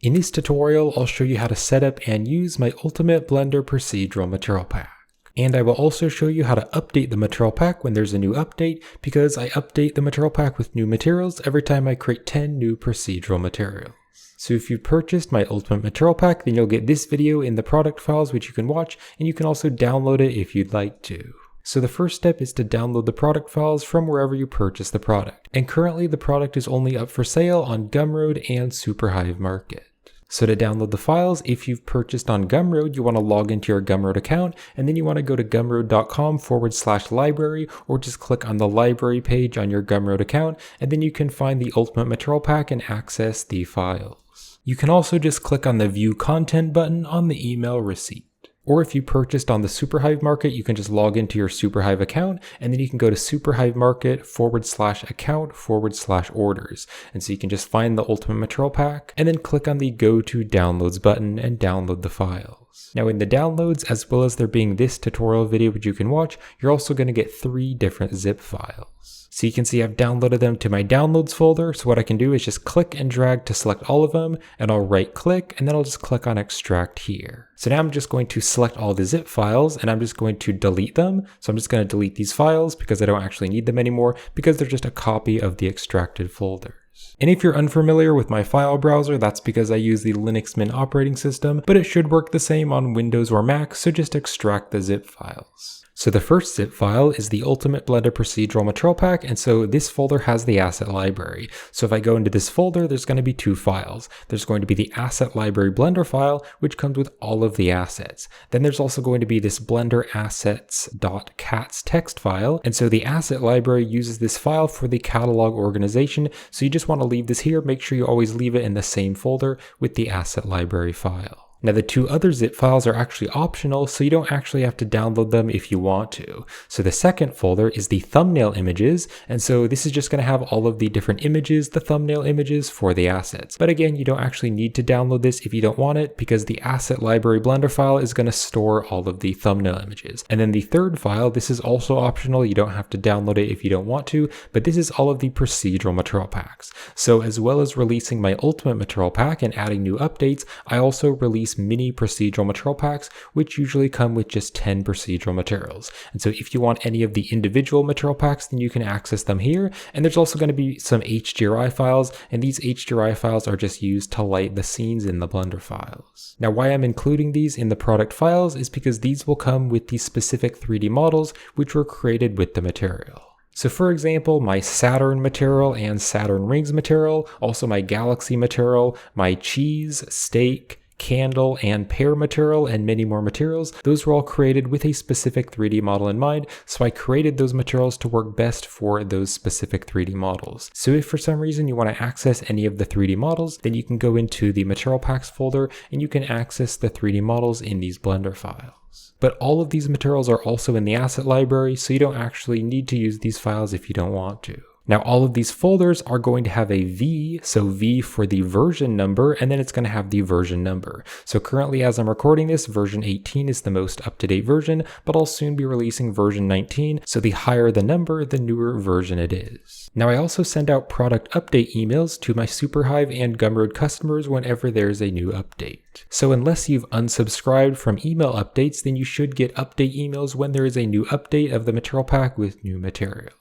In this tutorial, I'll show you how to set up and use my ultimate Blender Procedural Material Pack. And I will also show you how to update the material pack when there's a new update, because I update the material pack with new materials every time I create 10 new procedural materials. So if you've purchased my ultimate material pack, then you'll get this video in the product files which you can watch, and you can also download it if you'd like to. So the first step is to download the product files from wherever you purchase the product. And currently the product is only up for sale on Gumroad and Superhive Market. So to download the files, if you've purchased on Gumroad, you want to log into your Gumroad account, and then you want to go to gumroad.com/library, or just click on the library page on your Gumroad account, and then you can find the ultimate material pack and access the files. You can also just click on the view content button on the email receipt. Or if you purchased on the Superhive Market, you can just log into your Superhive account, and then you can go to Superhive Market /account/orders. And so you can just find the ultimate material pack and then click on the go to downloads button and download the files. Now in the downloads, as well as there being this tutorial video which you can watch, you're also going to get 3 different zip files. So you can see I've downloaded them to my downloads folder. So what I can do is just click and drag to select all of them, and I'll right click and then I'll just click on extract here. So now I'm just going to select all the zip files and I'm just going to delete them. So I'm just going to delete these files because I don't actually need them anymore, because they're just a copy of the extracted folders. And if you're unfamiliar with my file browser, that's because I use the Linux Mint operating system, but it should work the same on Windows or Mac, so just extract the zip files. So the first zip file is the Ultimate Blender Procedural Material Pack, and so this folder has the asset library. So if I go into this folder, there's going to be 2 files. There's going to be the asset library Blender file, which comes with all of the assets. Then there's also going to be this blender assets.cats text file, and so the asset library uses this file for the catalog organization, so you just want to leave this here. Make sure you always leave it in the same folder with the asset library file. Now the 2 other zip files are actually optional, so you don't actually have to download them if you want to. So the second folder is the thumbnail images, and so this is just going to have all of the different images, the thumbnail images for the assets. But again, you don't actually need to download this if you don't want it, because the asset library Blender file is going to store all of the thumbnail images. And then the third file, this is also optional. You don't have to download it if you don't want to, but this is all of the procedural material packs. So as well as releasing my ultimate material pack and adding new updates, I also release mini procedural material packs, which usually come with just 10 procedural materials. And so if you want any of the individual material packs, then you can access them here. And there's also going to be some HDRI files, and these HDRI files are just used to light the scenes in the Blender files. Now why I'm including these in the product files is because these will come with the specific 3D models which were created with the material. So for example, my Saturn material and Saturn rings material, also my Galaxy material, my cheese, steak, candle, and pear material, and many more materials, those were all created with a specific 3D model in mind, so I created those materials to work best for those specific 3D models. So if for some reason you want to access any of the 3D models, then you can go into the material packs folder and you can access the 3D models in these Blender files. But all of these materials are also in the asset library, so you don't actually need to use these files if you don't want to. Now all of these folders are going to have a V, so V for the version number, and then it's going to have the version number. So currently as I'm recording this, version 18 is the most up-to-date version, but I'll soon be releasing version 19, so the higher the number, the newer version it is. Now I also send out product update emails to my Superhive and Gumroad customers whenever there's a new update. So unless you've unsubscribed from email updates, then you should get update emails when there is a new update of the material pack with new materials.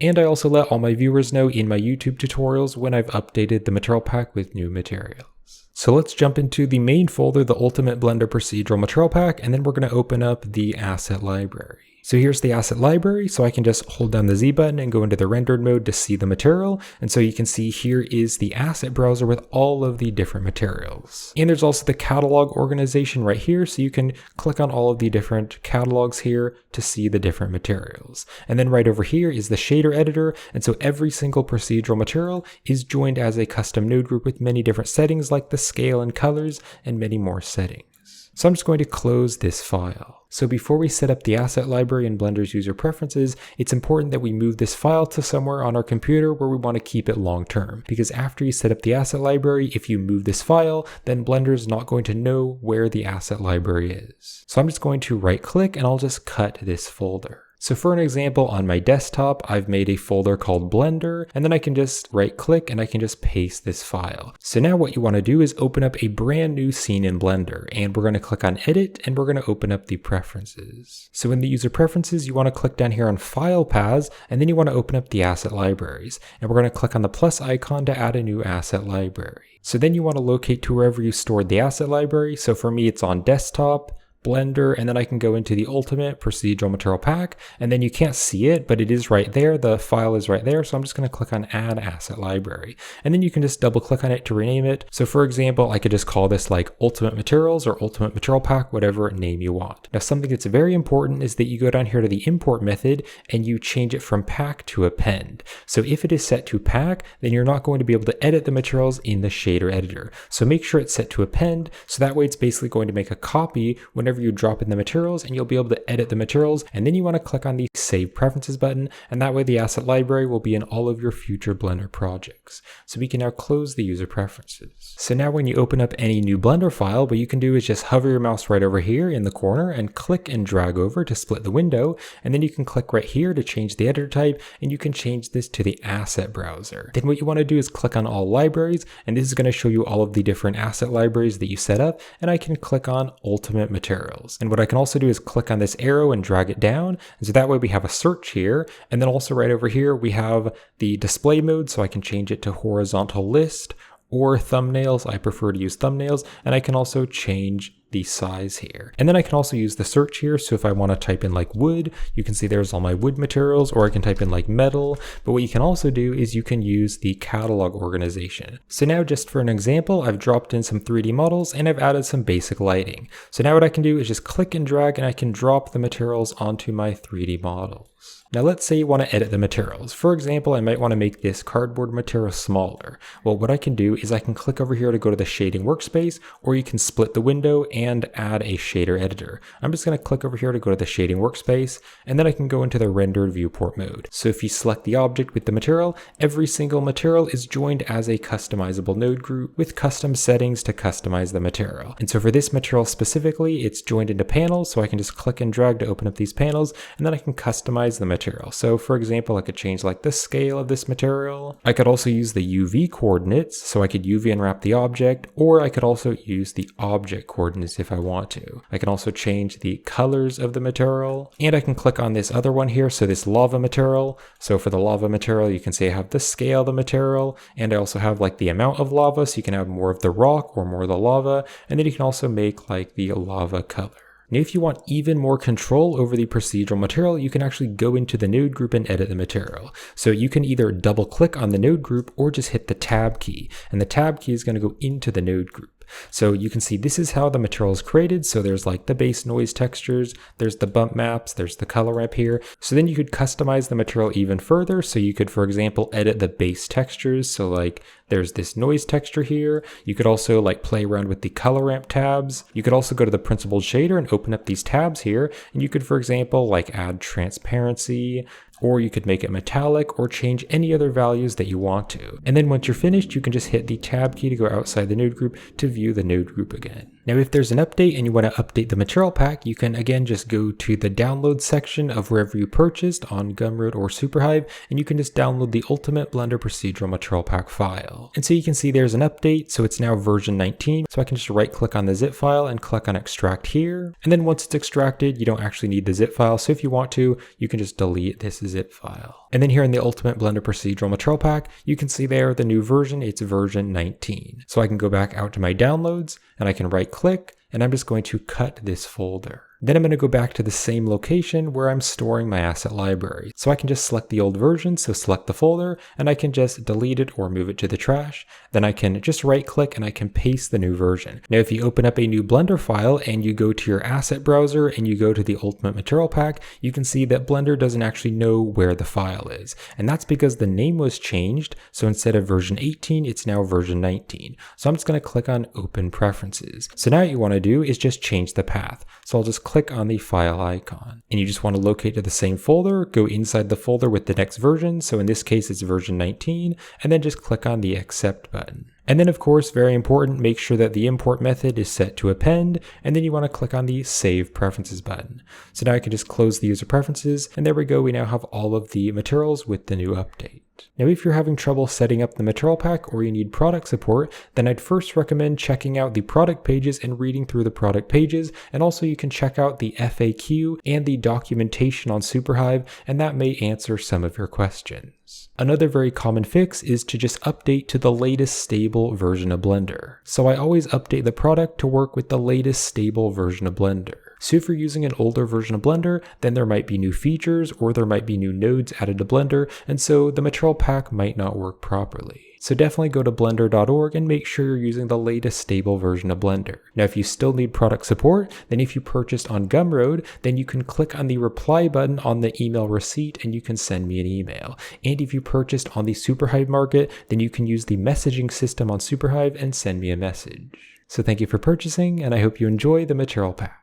And I also let all my viewers know in my YouTube tutorials when I've updated the material pack with new materials. So let's jump into the main folder, the Ultimate Blender Procedural Material Pack, and then we're going to open up the asset library. So here's the asset library, so I can just hold down the Z button and go into the rendered mode to see the material. And so you can see here is the asset browser with all of the different materials. And there's also the catalog organization right here, so you can click on all of the different catalogs here to see the different materials. And then right over here is the shader editor, and so every single procedural material is joined as a custom node group with many different settings like the scale and colors and many more settings. So I'm just going to close this file. So before we set up the asset library in Blender's user preferences, it's important that we move this file to somewhere on our computer where we want to keep it long term. Because after you set up the asset library, if you move this file, then Blender is not going to know where the asset library is. So I'm just going to right click and I'll just cut this folder. So for an example, on my desktop, I've made a folder called Blender, and then I can just right click and I can just paste this file. So now what you want to do is open up a brand new scene in Blender, and we're going to click on Edit, and we're going to open up the Preferences. So in the User Preferences, you want to click down here on File Paths, and then you want to open up the Asset Libraries. And we're going to click on the plus icon to add a new asset library. So then you want to locate to wherever you stored the asset library. So for me, it's on Desktop, Blender, and then I can go into the Ultimate Procedural Material Pack, and then you can't see it, but it is right there. The file is right there, so I'm just going to click on Add Asset Library, and then you can just double click on it to rename it. So for example, I could just call this like Ultimate Materials or Ultimate Material Pack, whatever name you want. Now something that's very important is that you go down here to the import method and you change it from pack to append. So if it is set to pack, then you're not going to be able to edit the materials in the shader editor. So make sure it's set to append, so that way it's basically going to make a copy whenever you drop in the materials, and you'll be able to edit the materials. And then you want to click on the Save Preferences button, and that way the asset library will be in all of your future Blender projects. So we can now close the user preferences. So now when you open up any new Blender file, what you can do is just hover your mouse right over here in the corner and click and drag over to split the window, and then you can click right here to change the editor type, and you can change this to the asset browser. Then what you want to do is click on all libraries, and this is going to show you all of the different asset libraries that you set up, and I can click on Ultimate Materials. And what I can also do is click on this arrow and drag it down. And so that way we have a search here. And then also right over here, we have the display mode. So I can change it to horizontal list or thumbnails. I prefer to use thumbnails. And I can also change the size here. And then I can also use the search here. So if I want to type in like wood, you can see there's all my wood materials, or I can type in like metal. But what you can also do is you can use the catalog organization. So now just for an example, I've dropped in some 3D models and I've added some basic lighting. So now what I can do is just click and drag, and I can drop the materials onto my 3D models. Now let's say you want to edit the materials. For example, I might want to make this cardboard material smaller. Well, what I can do is I can click over here to go to the shading workspace, or you can split the window and add a shader editor. I'm just going to click over here to go to the shading workspace, and then I can go into the rendered viewport mode. So if you select the object with the material, every single material is joined as a customizable node group with custom settings to customize the material. And so for this material specifically, it's joined into panels, so I can just click and drag to open up these panels, and then I can customize the material. So for example, I could change like the scale of this material. I could also use the UV coordinates, so I could UV unwrap the object, or I could also use the object coordinates if I want to. I can also change the colors of the material, and I can click on this other one here, so this lava material. So for the lava material, you can say I have the scale of the material, and I also have like the amount of lava, so you can have more of the rock or more of the lava, and then you can also make like the lava color. Now, if you want even more control over the procedural material, you can actually go into the node group and edit the material. So you can either double click on the node group or just hit the tab key, and the tab key is going to go into the node group. So you can see this is how the material is created. So there's like the base noise textures, there's the bump maps, there's the color ramp here. So then you could customize the material even further. So you could, for example, edit the base textures. So like there's this noise texture here. You could also like play around with the color ramp tabs. You could also go to the principled shader and open up these tabs here. And you could, for example, like add transparency, or you could make it metallic, or change any other values that you want to. And then once you're finished, you can just hit the tab key to go outside the node group to view the node group again. Now, if there's an update and you want to update the material pack, you can again just go to the download section of wherever you purchased on Gumroad or Superhive, and you can just download the Ultimate Blender Procedural Material Pack file. And so you can see there's an update, so it's now version 19. So I can just right click on the zip file and click on extract here. And then once it's extracted, you don't actually need the zip file. So if you want to, you can just delete this zip file. And then here in the Ultimate Blender Procedural Material Pack, you can see there the new version, it's version 19. So I can go back out to my downloads and I can right click, and I'm just going to cut this folder. Then I'm going to go back to the same location where I'm storing my asset library. So I can just select the old version, so select the folder, and I can just delete it or move it to the trash. Then I can just right click and I can paste the new version. Now if you open up a new Blender file and you go to your asset browser and you go to the Ultimate Material Pack, you can see that Blender doesn't actually know where the file is. And that's because the name was changed. So instead of version 18, it's now version 19. So I'm just going to click on Open Preferences. So now what you want to do is just change the path. So I'll just click on the file icon, and you just want to locate to the same folder, go inside the folder with the next version. So in this case, it's version 19, and then just click on the accept button. And then of course, very important, make sure that the import method is set to append, and then you want to click on the Save Preferences button. So now I can just close the user preferences, and there we go, we now have all of the materials with the new update. Now if you're having trouble setting up the material pack or you need product support, then I'd first recommend checking out the product pages and reading through the product pages, and also you can check out the FAQ and the documentation on Superhive, and that may answer some of your questions. Another very common fix is to just update to the latest stable version of Blender. So I always update the product to work with the latest stable version of Blender. So if you're using an older version of Blender, then there might be new features or there might be new nodes added to Blender, and so the material pack might not work properly. So definitely go to blender.org and make sure you're using the latest stable version of Blender. Now if you still need product support, then if you purchased on Gumroad, then you can click on the reply button on the email receipt and you can send me an email. And if you purchased on the Superhive market, then you can use the messaging system on Superhive and send me a message. So thank you for purchasing, and I hope you enjoy the material pack.